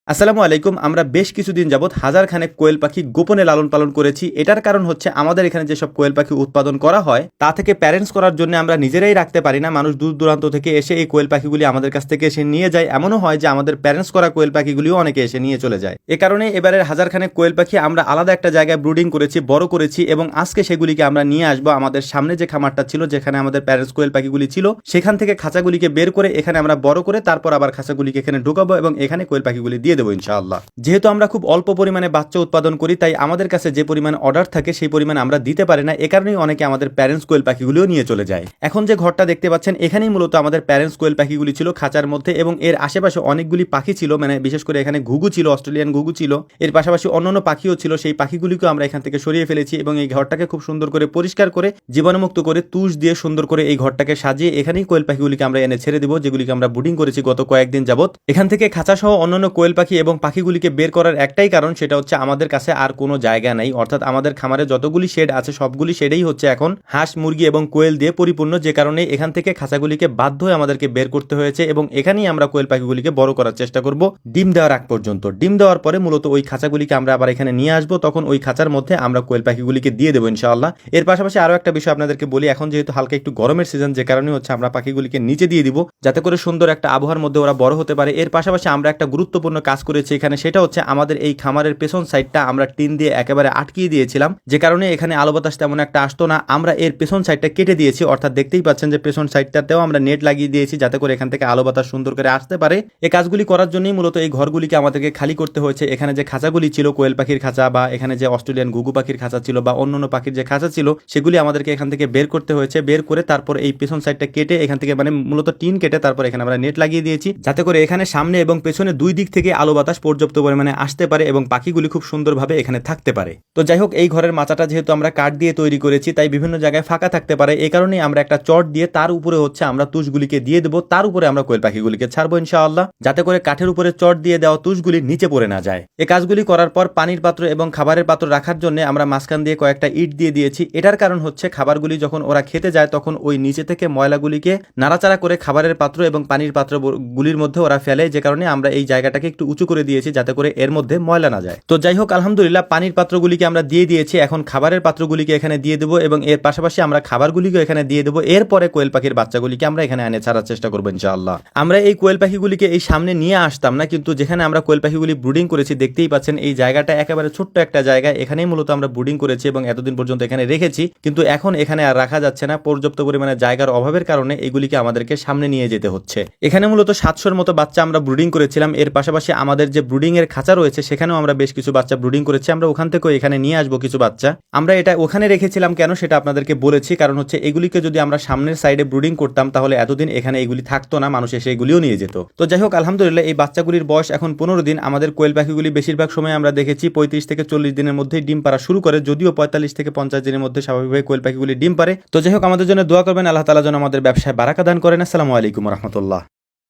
আসসালামু আলাইকুম। আমরা বেশ কিছুদিন যাবত হাজার খানেক কোয়েল পাখি গোপনে লালন পালন করেছি। এটার কারণ হচ্ছে আমাদের এখানে যেসব কোয়েল পাখি উৎপাদন করা হয় তা থেকে প্যারেন্টস করার জন্য আমরা নিজেরাই রাখতে পারি না। মানুষ দূর দূরান্ত থেকে এসে এই কোয়েল পাখিগুলি আমাদের কাছ থেকে এসে নিয়ে যায়। এমনও হয় যে আমাদের প্যারেন্টস করা কোয়েল পাখিগুলিও অনেকে এসে নিয়ে চলে যায়। এ কারণে এবারের হাজার খানেক কোয়েল পাখি আমরা আলাদা একটা জায়গায় ব্রুডিং করেছি, বড় করেছি এবং আজকে সেগুলিকে আমরা নিয়ে আসবো আমাদের সামনে যে খামারটা ছিল, যেখানে আমাদের প্যারেন্টস কোয়েল পাখিগুলি ছিল, সেখান থেকে খাঁচাগুলিকে বের করে এখানে আমরা বড় করে তারপর আবার খাঁচাগুলিকে এখানে ঢুকাবো এবং এখানে কোয়েল পাখিগুলি দিয়ে দেবো ইনশাআল্লাহ। যেহেতু আমরা খুব অল্প পরিমাণে বাচ্চা উৎপাদন করি, তাই আমাদের কাছে যে পরিমাণ অর্ডার থাকে সেই পরিমাণ আমরা দিতে পারি না। এ কারণেই অনেকে আমাদের প্যারেন্টস কোয়েল পাখিগুলিও নিয়ে চলে যায়। এখন যে ঘরটা দেখতে পাচ্ছেন, এখানেই মূলত আমাদের প্যারেন্টস কোয়েল পাখিগুলি ছিল খাঁচার মধ্যে এবং এর আশেপাশে অনেকগুলি পাখি ছিল, মানে বিশেষ করে এখানে ঘুঘু ছিল, অস্ট্রেলিয়ান ঘুঘু ছিল, এর পাশাপাশি অন্যান্য পাখিও ছিল। সেই পাখিগুলিকেও আমরা এখান থেকে সরিয়ে ফেলেছি এবং এই ঘরটাকে খুব সুন্দর করে পরিষ্কার করে জীবাণুমুক্ত করে তুষ দিয়ে সুন্দর করে এই ঘরটাকে সাজিয়ে এখানেই কোয়েল পাখিগুলিকে আমরা এনে ছেড়ে দিব, যেগুলিকে আমরা ব্রুডিং করেছি গত কয়েকদিন যাবত। এখান থেকে খাঁচা সহ অন্যান্য কোয়েল পাখি এবং পাখিগুলিকে বের করার একটাই কারণ, সেটা হচ্ছে আমাদের কাছে আর কোনো জায়গা নেই। অর্থাৎ আমাদের খামারে যতগুলি শেড আছে সবগুলি শেডেই হচ্ছে এখন হাঁস, মুরগি এবং কোয়েল দিয়ে পরিপূর্ণ, যে কারণে এখান থেকে খাঁচাগুলিকে বাধ্য হয়ে আমাদেরকে বের করতে হয়েছে এবং এখানেই আমরা কোয়েল পাখিগুলিকে বড় করার চেষ্টা করব ডিম দেওয়ার আগ পর্যন্ত। ডিম দেওয়ার পরে মূলত ওই খাঁচাগুলিকে আমরা আবার এখানে নিয়ে আসবো, তখন ওই খাঁচার মধ্যে আমরা কোয়েল পাখিগুলিকে দিয়ে দেবো ইনশাআল্লাহ। এর পাশাপাশি আরো একটা বিষয় আপনাদেরকে বলি, এখন যেহেতু হালকা একটু গরমের সিজন, যে কারণে হচ্ছে আমরা পাখিগুলিকে নিচে দিয়ে দিব যাতে করে সুন্দর একটা আবহাওয়ার মধ্যে ওরা বড় হতে পারে। এর পাশাপাশি আমরা একটা গুরুত্বপূর্ণ কাজ করেছি এখানে, সেটা হচ্ছে আমাদের এই খামারের পেছন সাইডটা আমরা টিন দিয়ে একেবারে আটকিয়ে দিয়েছিলাম, যে কারণে এখানে আলো বাতাস তেমন একটা আসতো না। আমরা এর পেছন সাইডটা কেটে দিয়েছি, অর্থাৎ দেখতেই পাচ্ছেন যে পেছন সাইডটাতেও আমরা নেট লাগিয়ে দিয়েছি যাতে করে এখান থেকে আলো বাতাস সুন্দর করে আসতে পারে। এই কাজগুলি করার জন্যই মূলত এই ঘরগুলিকে আমাদেরকে খালি করতে হয়েছে। এখানে যে খাঁচাগুলি ছিল, কোয়েল পাখির খাঁচা বা এখানে যে অস্ট্রেলিয়ান ঘুঘু পাখির খাঁচা ছিল বা অন্যান্য পাখির যে খাঁচা ছিল, সেগুলি আমাদেরকে এখান থেকে বের করতে হয়েছে। বের করে তারপর এই পেছন সাইডটা কেটে এখান থেকে মানে মূলত টিন কেটে তারপর এখানে আমরা নেট লাগিয়ে দিয়েছি যাতে করে এখানে সামনে এবং পেছনে দুই দিক থেকে আলো বাতাস পর্যাপ্ত পরিমাণে আসতে পারে এবং পাখিগুলি খুব সুন্দরভাবে এখানে থাকতে পারে। তো যাই হোক, এই ঘরের মাচাটা যেহেতু আমরা কাঠ দিয়ে তৈরি করেছি, তাই বিভিন্ন জায়গায় ফাঁকা থাকতে পারে। এই কারণেই আমরা একটা চট দিয়ে তার উপরে হচ্ছে আমরা তুষগুলিকে দিয়ে দেবো, তার উপরে আমরা কোয়েল পাখিগুলিকে ছাড়বো ইনশাআল্লাহ, যাতে করে কাঠের উপরে চট দিয়ে দেওয়া তুষগুলি নিচে পড়ে না যায়। এই কাজগুলি করার পর পানির পাত্র এবং খাবারের পাত্র রাখার জন্য আমরা মাঝখান দিয়ে কয়েকটা ইট দিয়ে দিয়েছি। এটার কারণ হচ্ছে খাবারগুলি যখন ওরা খেতে যায় তখন ওই নিচে থেকে ময়লাগুলিকে নাড়াচাড়া করে খাবারের পাত্র এবং পানির পাত্রগুলির মধ্যে ওরা ফেলে, যে কারণে আমরা এই জায়গাটাকে একটু উঁচু করে দিয়েছি যাতে করে এর মধ্যে ময়লা না যায়। তো যাই হোক, আলহামদুলিল্লাহ পানির পাত্রগুলিকে আমরা দিয়ে দিয়েছি। এখন খাবারের পাত্রগুলিকে এখানে দিয়ে দেবো এবং এর পাশাপাশি আমরা খাবারগুলিকে এখানে দিয়ে দেবো। এরপরে কোয়েল পাখির বাচ্চাগুলিকে আমরা এখানে এনে ছাড়ার চেষ্টা করবো ইনশাআল্লাহ। আমরা এই কোয়েল পাখিগুলিকে এই সামনে নিয়ে আসতাম না, কিন্তু যেখানে আমরা কোয়েল পাখিগুলি ব্রুডিং করেছি দেখতেই পাচ্ছেন এই জায়গাটা একেবারে ছোট্ট একটা জায়গা, এখানেই মূলত আমরা ব্রুডিং করেছি এবং এতদিন পর্যন্ত এখানে রেখেছি, কিন্তু এখন এখানে আর রাখা যাচ্ছে না। পর্যাপ্ত পরিমাণে জায়গার অভাবের কারণে এগুলিকে আমাদেরকে সামনে নিয়ে যেতে হচ্ছে। এখানে মূলত 700-র মতো বাচ্চা আমরা ব্রুডিং করেছিলাম। এর পাশাপাশি আমাদের যে ব্রুডিং এর খাঁচা রয়েছে সেখানেও আমরা বেশ কিছু বাচ্চা ব্রুডিং করেছি। আমরা ওখান থেকে এখানে নিয়ে আসবো কিছু বাচ্চা। আমরা এটা ওখানে রেখেছিলাম কেন সেটা আপনাদেরকে বলেছি, কারণ হচ্ছে এগুলিকে যদি আমরা সামনের সাইডে ব্রুডিং করতাম তাহলে এতদিন এখানে এগুলি থাকতো না, মানুষ এসে এগুলিও নিয়ে যেত। তো যাই হোক, আলহামদুলিল্লাহ এই বাচ্চাগুলির বয়স এখন 15 দিন। আমাদের কোয়েল পাখিগুলি বেশিরভাগ সময় আমরা দেখেছি 35 থেকে 40 দিনের মধ্যেই ডিম পাড়া শুরু করে, যদিও 45 থেকে 50 দিনের মধ্যে স্বাভাবিকভাবে কোয়েল পাখিগুলি ডিম পারে। তো যাই হোক, আমাদের জন্য দোয়া করবেন, আল্লাহ তাআলা যেন আমাদের ব্যবসায় বারাকা দান করেন। আসসালামু আলাইকুম ওয়া রাহমাতুল্লাহ।